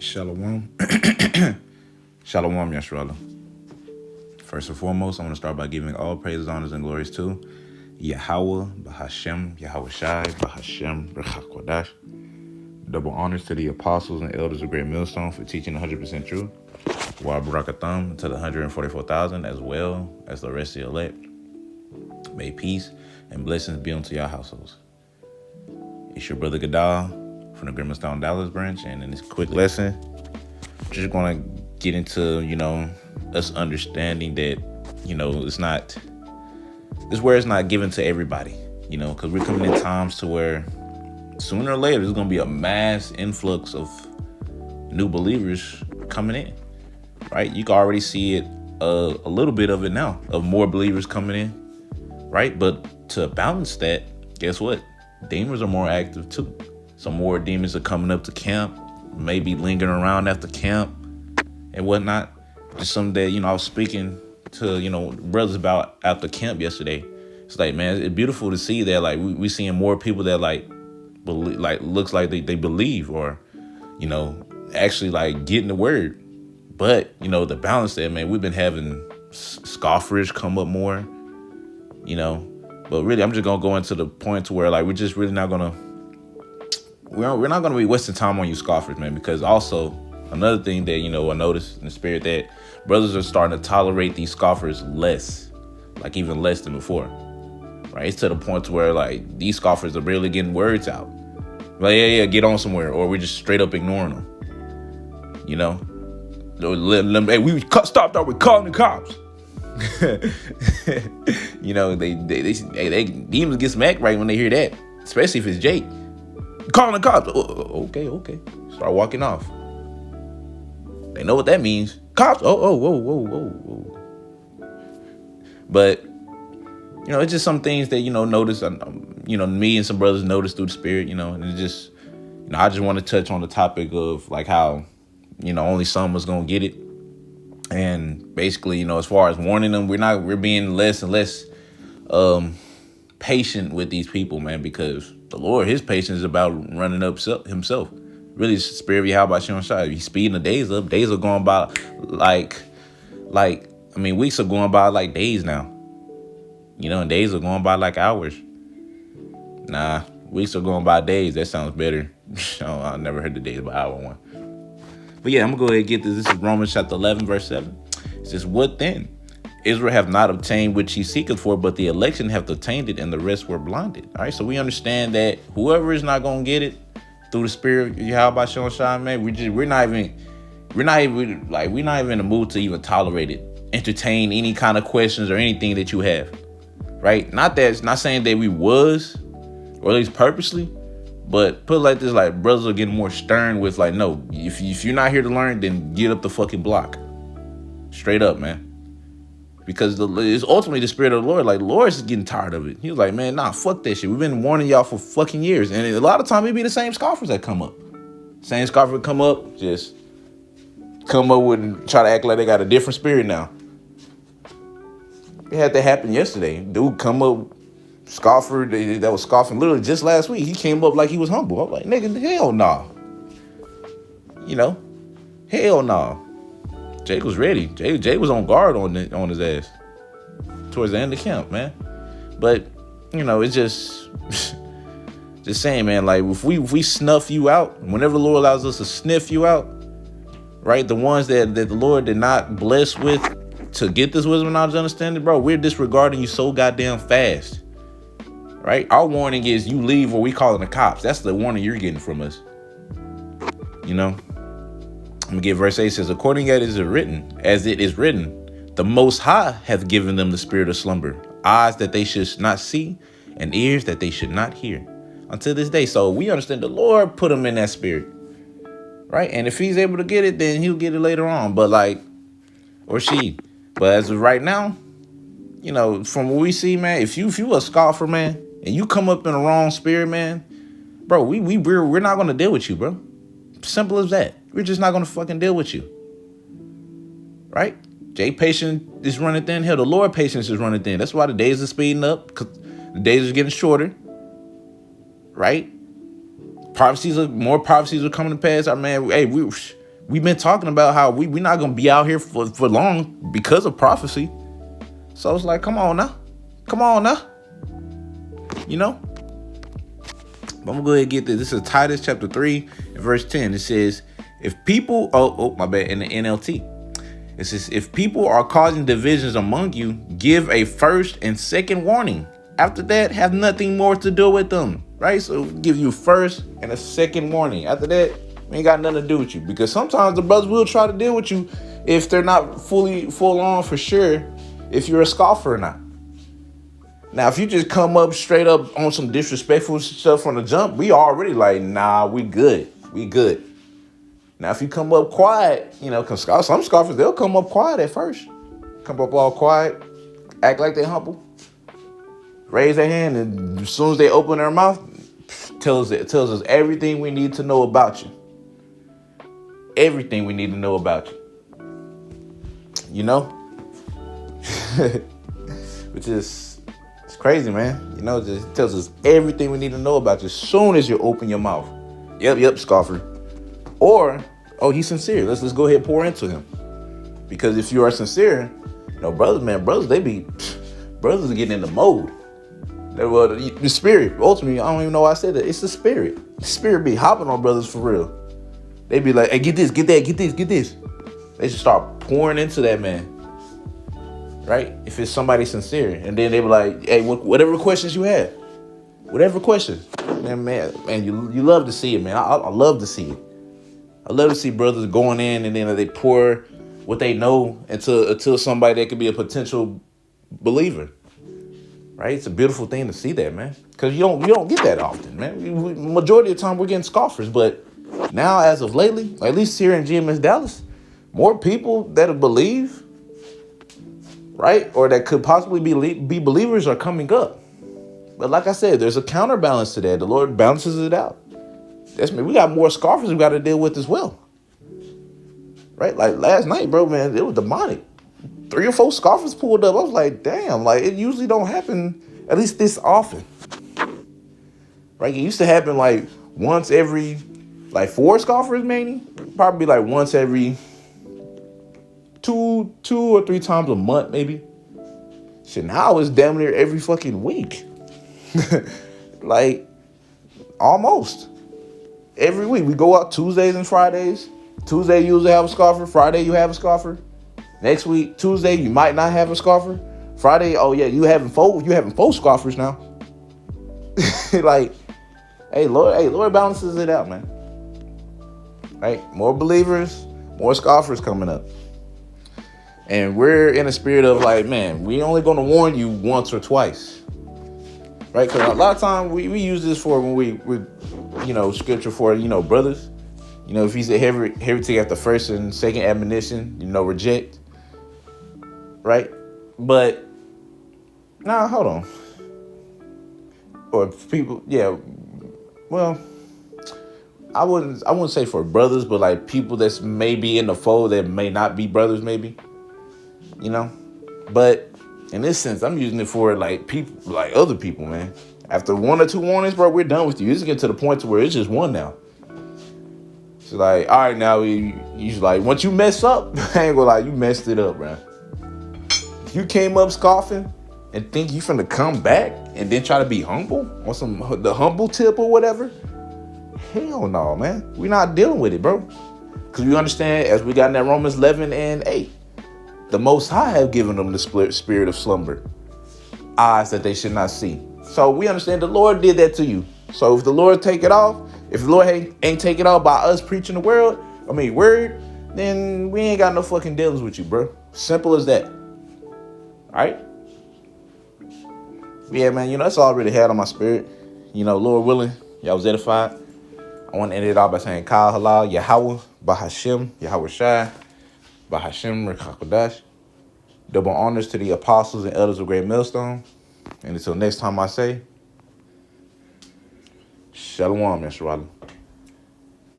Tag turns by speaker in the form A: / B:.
A: Shalom. Shalom, Yashrala. First and foremost, I want to start by giving all praises, honors, and glories to Yahweh, Bahashem, Yahweh Shai, Bahashem, Rechakwadash. Double honors to the apostles and elders of Great Millstone for teaching 100% truth. Wa Barakatham to the 144,000 as well as the rest of the elect. May peace and blessings be unto your households. It's your brother Gadal from the Great Millstone Dallas branch, and in this quick lesson, just going to get into, us understanding that, this word is not given to everybody, because we're coming in times to where sooner or later there's going to be a mass influx of new believers coming in, right? You can already see it, a little bit of it now, of more believers coming in, right? But to balance that, guess what? Demons are more active too. Some more demons are coming up to camp, maybe lingering around after camp and whatnot. Just something that, I was speaking to, brothers about after camp yesterday. It's like, man, it's beautiful to see that, like, we seeing more people that, looks like they believe or, actually, like, getting the word. But, the balance there, man, we've been having scoffers come up more, But really, I'm just going to go into the point to where, like, we're just really not going to, we're not going to be wasting time on you scoffers, man, because also another thing that, I noticed in the spirit that brothers are starting to tolerate these scoffers less, like even less than before, right? It's to the point to where, like, these scoffers are barely getting words out. Like, yeah, get on somewhere, or we're just straight up ignoring them, Hey, we stopped out with calling the cops. They demons get smacked right when they hear that, especially if it's Jake. Calling the cops. Okay. Start walking off. They know what that means. Cops. Whoa. But, it's just some things that, notice, me and some brothers notice through the spirit, and it just, I just want to touch on the topic of, like, how, only some was going to get it. And basically, as far as warning them, we're being less and less patient with these people, man, because the Lord, his patience is about running up himself. Really, spirit of Yahweh Shai Shai. He's speeding the days up. Days are going by weeks are going by like days now. And days are going by like hours. Nah, weeks are going by days. That sounds better. I never heard the days by hour one. But yeah, I'm going to go ahead and get this. This is Romans chapter 11, verse 7. It says, what then? Israel have not obtained which he seeketh for, but the election have obtained it, and the rest were blinded. All right, so we understand that whoever is not going to get it through the spirit of Yahweh Shai, man, we're not even in the mood to even tolerate it, entertain any kind of questions or anything that you have, right? Not saying that we was, or at least purposely, but put it like this, like, brothers are getting more stern with, like, no, if you're not here to learn, then get up the fucking block. Straight up, man. Because it's ultimately the spirit of the Lord. Like, the Lord is getting tired of it. He was like, man, nah, fuck that shit. We've been warning y'all for fucking years. And a lot of times it be the same scoffers that come up. Same scoffer come up, just come up with and try to act like they got a different spirit now. It had that happen yesterday. Dude come up, scoffer that was scoffing literally just last week. He came up like he was humble. I'm like, nigga, hell nah. Hell nah. Jake was ready. Jake was on guard on his ass towards the end of camp, man. But, it's just saying, man, like, if we snuff you out, whenever the Lord allows us to sniff you out, right, the ones that the Lord did not bless with to get this wisdom, knowledge, understanding, bro, we're disregarding you so goddamn fast, right? Our warning is you leave or we calling the cops. That's the warning you're getting from us, I'm going to get verse 8. It says, according as it is written, the Most High hath given them the spirit of slumber, eyes that they should not see, and ears that they should not hear, until this day. So we understand the Lord put them in that spirit, right? And if he's able to get it, then he'll get it later on. But or she. But as of right now, from what we see, man, if you a scoffer, man, and you come up in the wrong spirit, man, bro, we're not going to deal with you, bro. Simple as that. We're just not going to fucking deal with you. Right? Jay patience is running thin. Hell, the Lord patience is running thin. That's why the days are speeding up, because the days are getting shorter. Right? More prophecies are coming to pass. Our man, hey, we've been talking about how we're not gonna be out here for long because of prophecy. So it's like, come on now. Come on now. You know? But I'm gonna go ahead and get this. This is Titus chapter 3 and verse 10. It says, if people, my bad, in the NLT. It says, if people are causing divisions among you, give a first and second warning. After that, have nothing more to do with them. Right? So give you first and a second warning. After that, we ain't got nothing to do with you. Because sometimes the brothers will try to deal with you if they're not full on for sure, if you're a scoffer or not. Now, if you just come up straight up on some disrespectful stuff from the jump, we already like, nah, we good. We good. Now, if you come up quiet, you know, because some scoffers, they'll come up quiet at first. Come up all quiet, act like they're humble, raise their hand, and as soon as they open their mouth, tells us everything we need to know about you. Everything we need to know about you. You know? Which is, it's crazy, man. You know, it just tells us everything we need to know about you as soon as you open your mouth. Yep, scoffer. Or, oh, he's sincere. Let's go ahead and pour into him. Because if you are sincere, you know, brothers are getting in the mode. Well, the spirit, ultimately, I don't even know why I said that. It's the spirit. The spirit be hopping on brothers for real. They be like, hey, get this, get that, get this, get this. They should start pouring into that man. Right? If it's somebody sincere. And then they be like, hey, whatever questions you have. Whatever questions. Man, you love to see it, man. I love to see it. I love to see brothers going in and then they pour what they know into somebody that could be a potential believer. Right? It's a beautiful thing to see that, man. Because you don't get that often, man. Majority of the time we're getting scoffers, but now as of lately, at least here in GMS Dallas, more people that believe, right, or that could possibly be believers are coming up. But like I said, there's a counterbalance to that. The Lord balances it out. That's me. We got more scoffers we got to deal with as well. Right? Like last night, bro, man, it was demonic. 3 or 4 scoffers pulled up. I was like, damn, like it usually don't happen at least this often. Right? It used to happen like once every, like 4 scoffers maybe. Probably like once every two or 3 times a month maybe. Shit, now it's damn near every fucking week. Like almost every week. We go out Tuesdays and Fridays. Tuesday you usually have a scoffer. Friday you have a scoffer. Next week, Tuesday, you might not have a scoffer. Friday, oh yeah, you having 4 scoffers now. Like, hey, Lord balances it out, man. Right? More believers, more scoffers coming up. And we're in a spirit of like, man, we only going to warn you once or twice. Right? Because a lot of time we use this for when we you know, scripture for, you know, brothers. You know, if he's a heretic after first and second admonition, you know, reject. Right? But nah, hold on. Or people, yeah. Well, I wouldn't say for brothers, but like people that's maybe in the fold that may not be brothers, maybe. You know? But in this sense, I'm using it for like people, like other people, man. After 1 or 2 warnings, bro, we're done with you. It's getting to the point to where it's just 1 now. It's like, all right, now you like, once you mess up, I ain't gonna lie, you messed it up, bro. If you came up scoffing and think you finna come back and then try to be humble on the humble tip or whatever, hell no, man. We're not dealing with it, bro. Because we understand, as we got in that Romans 11 and 8, the Most High have given them the spirit of slumber, eyes that they should not see. So we understand the Lord did that to you. So if the Lord take it off, if the Lord ain't take it off by us preaching the word, then we ain't got no fucking dealings with you, bro. Simple as that. All right? Yeah, man, you know, that's all I really had on my spirit. You know, Lord willing, y'all was edified. I want to end it off by saying, Kal Halal, Yahweh, Bahashem, Yahweh Shai, Bahashem, Rekakodash. Double honors to the apostles and elders of Great Millstone. And until next time I say, Shalom, Mr. Riley.